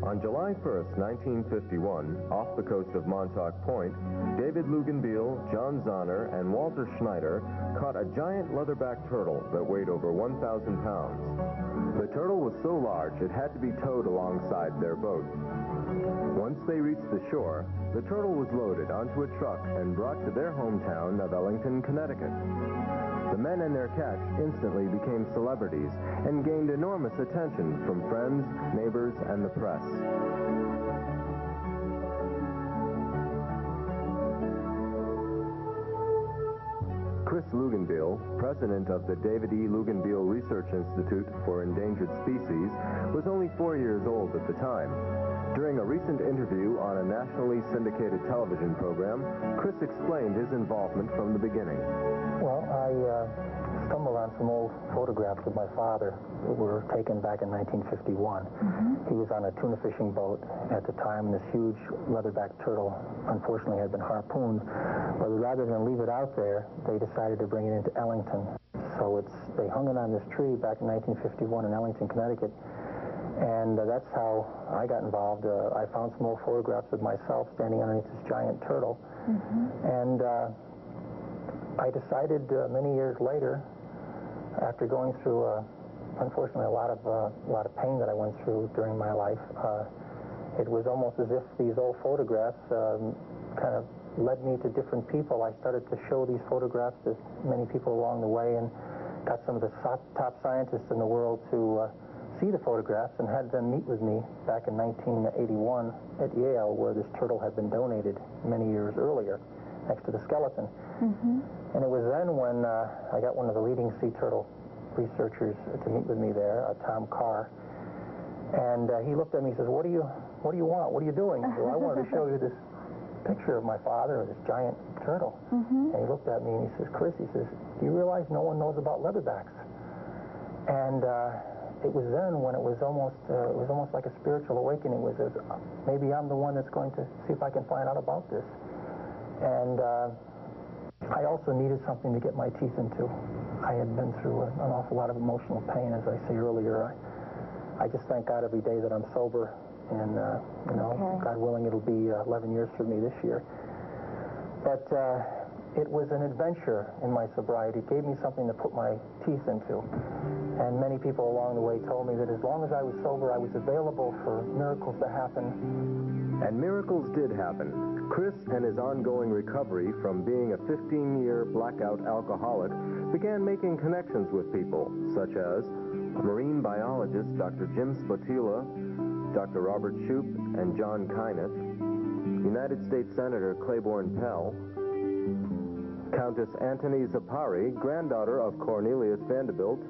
On July 1st, 1951, off the coast of Montauk Point, David Luginbuhl, John Zahner, and Walter Schneider caught a giant leatherback turtle that weighed over 1,000 pounds. The turtle was so large it had to be towed alongside their boat. Once they reached the shore, the turtle was loaded onto a truck and brought to their hometown of Ellington, Connecticut. The men and their catch instantly became celebrities and gained enormous attention from friends, neighbors, and the press. Chris Luginbuhl, president of the David E. Luginbuhl Research Institute for Endangered Species, was only 4 years old at the time. During a recent interview on a nationally syndicated television program, Chris explained his involvement from the beginning. Well, I stumbled on some old photographs of my father that were taken back in 1951. He was on a tuna fishing boat at the time, and this huge leatherback turtle unfortunately had been harpooned. But rather than leave it out there, they decided to bring it into Ellington. So they hung it on this tree back in 1951 in Ellington, Connecticut. And that's how I got involved. I found some old photographs of myself standing underneath this giant turtle. And I decided many years later, after going through, unfortunately, a lot of pain that I went through during my life, it was almost as if these old photographs kind of led me to different people. I started to show these photographs to many people along the way and got some of the top scientists in the world to see the photographs and had them meet with me back in 1981 at Yale, where this turtle had been donated many years earlier next to the skeleton. And it was then when I got one of the leading sea turtle researchers to meet with me there, Tom Carr, and he looked at me and says, what do you want? What are you doing? Well, I wanted to show you this picture of my father, this giant turtle. And he looked at me and he says, Chris, he says, do you realize no one knows about leatherbacks? And it was then when it was almost like a spiritual awakening. It was maybe I'm the one that's going to see if I can find out about this. And I also needed something to get my teeth into. I had been through an awful lot of emotional pain, as I say earlier. I just thank God every day that I'm sober, and God willing, it'll be 11 years for me this year. But it was an adventure in my sobriety. It gave me something to put my teeth into. And many people along the way told me that as long as I was sober, I was available for miracles to happen. And miracles did happen. Chris and his ongoing recovery from being a 15-year blackout alcoholic began making connections with people, such as marine biologist Dr. Jim Spatula, Dr. Robert Shoup, and John Kyneth, United States Senator Claiborne Pell, Countess Antony Zapari, granddaughter of Cornelius Vanderbilt,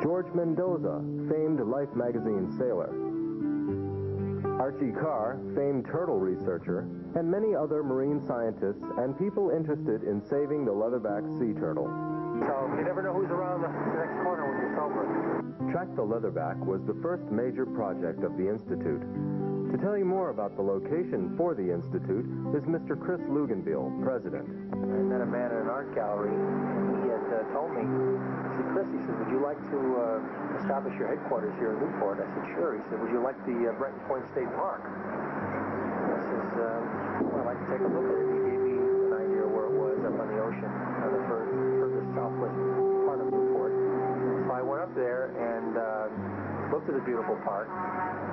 George Mendoza, famed Life magazine sailor, Archie Carr, famed turtle researcher, and many other marine scientists and people interested in saving the leatherback sea turtle. So you never know who's around the next corner when you're sober. Track the Leatherback was the first major project of the Institute. To tell you more about the location for the Institute is Mr. Chris Luginbuhl, president. I met a man in an art gallery, and he had told me, he said, Chris, he said, would you like to establish your headquarters here in Newport? I said, sure. He said, would you like the Breton Point State Park? I says, well, I'd like to take a look at it. He gave me an idea of where it was up on the ocean, on the furthest southwest part of Newport. So I went up there and looked at the beautiful park.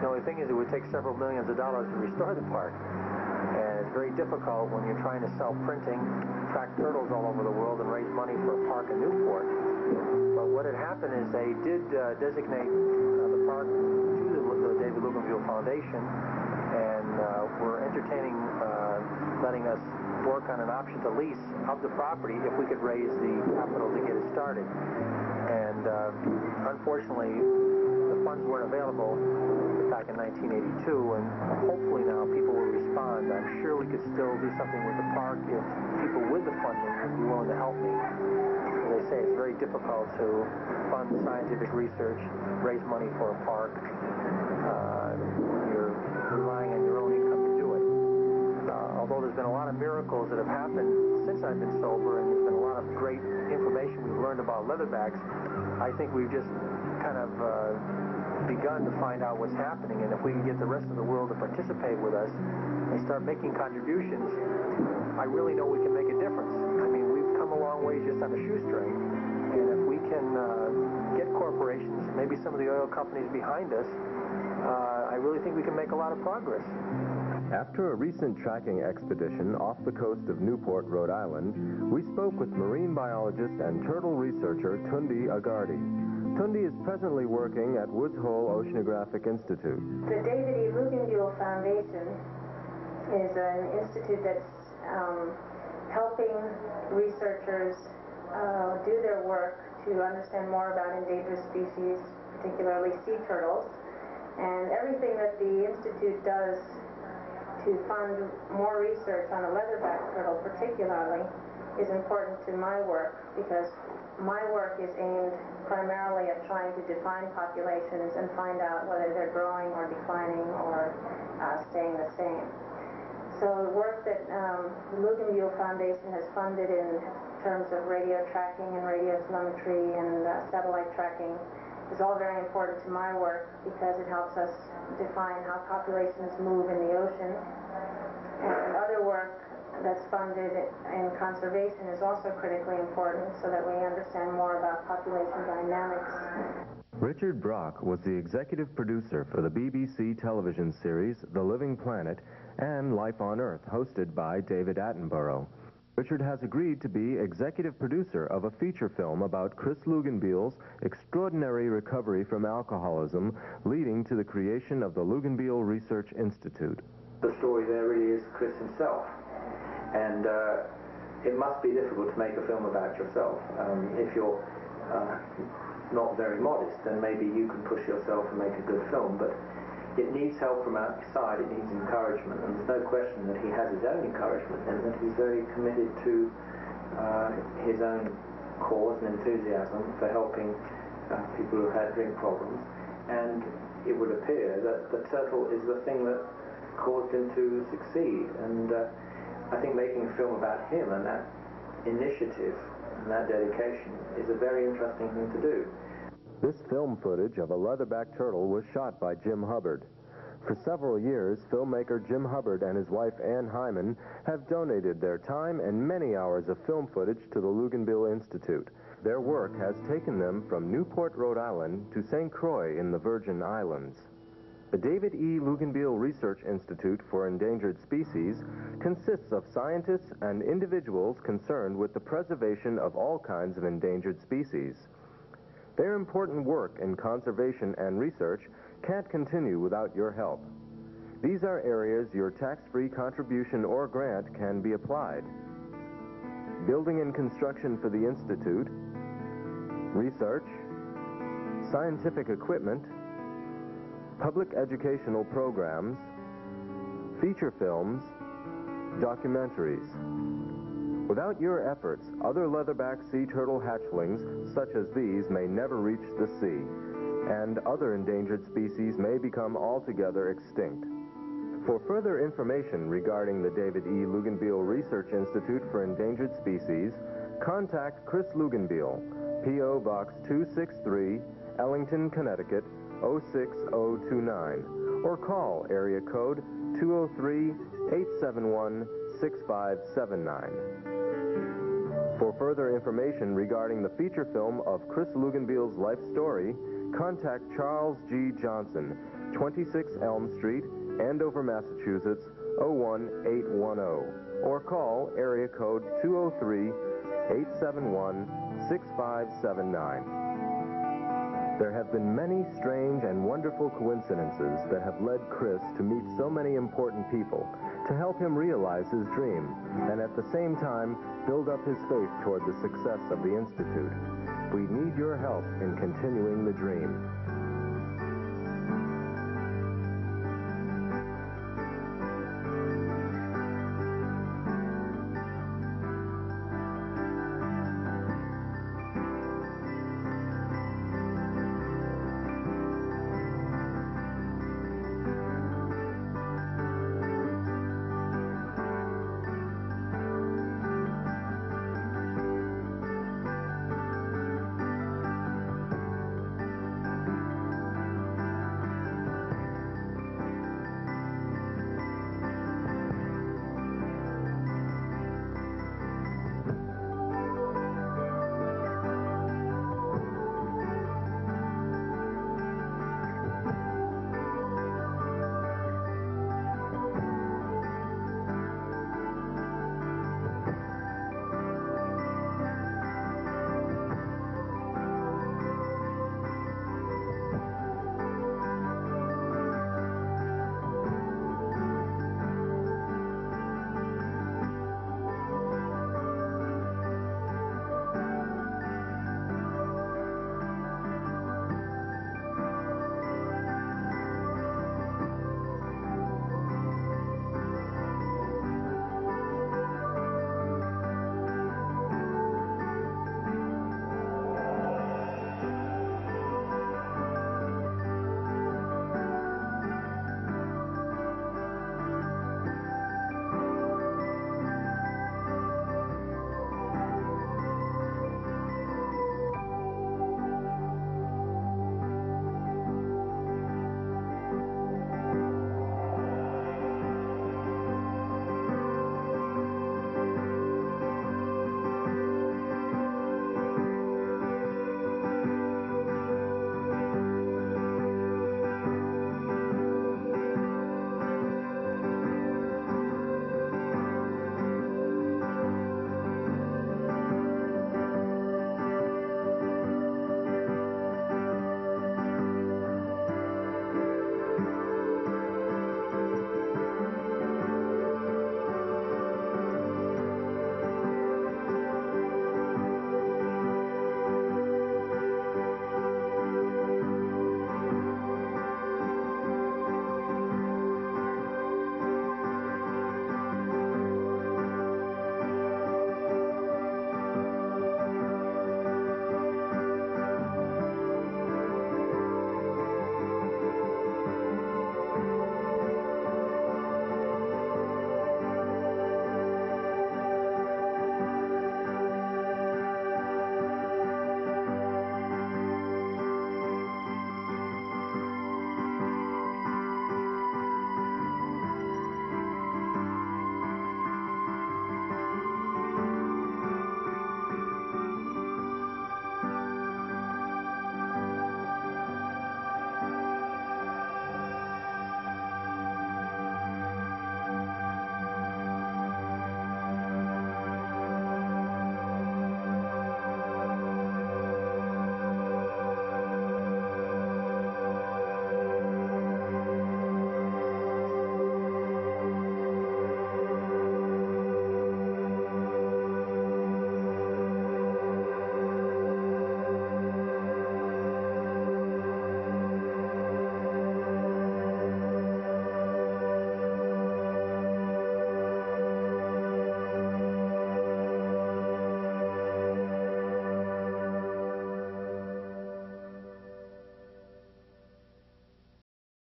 The only thing is it would take several millions of dollars to restore the park. And it's very difficult when you're trying to sell printing, track turtles all over the world, and raise money for a park in Newport. But what had happened is they did designate the park to the David Luginbuhl Foundation, and were entertaining letting us work on an option to lease of the property if we could raise the capital to get it started. And unfortunately, the funds weren't available back in 1982, and hopefully now people will respond. I'm sure we could still do something with the park if people with the funding would be willing to help me. As they say, it's very difficult to fund scientific research, raise money for a park. You're relying on your own income to do it. Although there's been a lot of miracles that have happened since I've been sober, and there's been a lot of great information we've learned about leatherbacks, I think we've just kind of begun to find out what's happening, and if we can get the rest of the world to participate with us and start making contributions, I really know we can make a difference. I mean, we've come a long way just on a shoestring, and if we can get corporations, maybe some of the oil companies behind us, I really think we can make a lot of progress. After a recent tracking expedition off the coast of Newport, Rhode Island, we spoke with marine biologist and turtle researcher Tundi Agardi. Tundi is presently working at Woods Hole Oceanographic Institute. The David E. Luginbuhl Foundation is an institute that's helping researchers do their work to understand more about endangered species, particularly sea turtles. And everything that the institute does to fund more research on the leatherback turtle particularly is important to my work, because my work is aimed primarily at trying to define populations and find out whether they're growing or declining or staying the same. So the work that the Luginbuhl Foundation has funded in terms of radio tracking and radio telemetry and satellite tracking is all very important to my work, because it helps us define how populations move in the ocean. And other work that's funded in conservation is also critically important, so that we understand more about population dynamics. Richard Brock was the executive producer for the BBC television series The Living Planet and Life on Earth, hosted by David Attenborough. Richard has agreed to be executive producer of a feature film about Chris Luginbuhl's extraordinary recovery from alcoholism, leading to the creation of the Luginbuhl Research Institute. The story there really is Chris himself, and it must be difficult to make a film about yourself. If you're not very modest, then maybe you can push yourself and make a good film, but it needs help from outside, it needs encouragement, and there's no question that he has his own encouragement and that he's very committed to his own cause and enthusiasm for helping people who had drink problems. And it would appear that the turtle is the thing that caused him to succeed, and I think making a film about him and that initiative and that dedication is a very interesting thing to do. This film footage of a leatherback turtle was shot by Jim Hubbard. For several years, filmmaker Jim Hubbard and his wife Ann Hyman have donated their time and many hours of film footage to the Luginbuhl Institute. Their work has taken them from Newport, Rhode Island to St. Croix in the Virgin Islands. The David E. Luginbuhl Research Institute for Endangered Species consists of scientists and individuals concerned with the preservation of all kinds of endangered species. Their important work in conservation and research can't continue without your help. These are areas your tax-free contribution or grant can be applied. Building and construction for the Institute, research, scientific equipment, public educational programs, feature films, documentaries. Without your efforts, other leatherback sea turtle hatchlings such as these may never reach the sea, and other endangered species may become altogether extinct. For further information regarding the David E. Luginbuhl Research Institute for Endangered Species, contact Chris Luginbuhl, P.O. Box 263, Ellington, Connecticut, 06029, or call area code 203-871-6579. For further information regarding the feature film of Chris Luginbuhl's life story, contact Charles G. Johnson, 26 Elm Street, Andover, Massachusetts, 01810, or call area code 203-871-6579. There have been many strange and wonderful coincidences that have led Chris to meet so many important people, to help him realize his dream, and at the same time build up his faith toward the success of the Institute. We need your help in continuing the dream.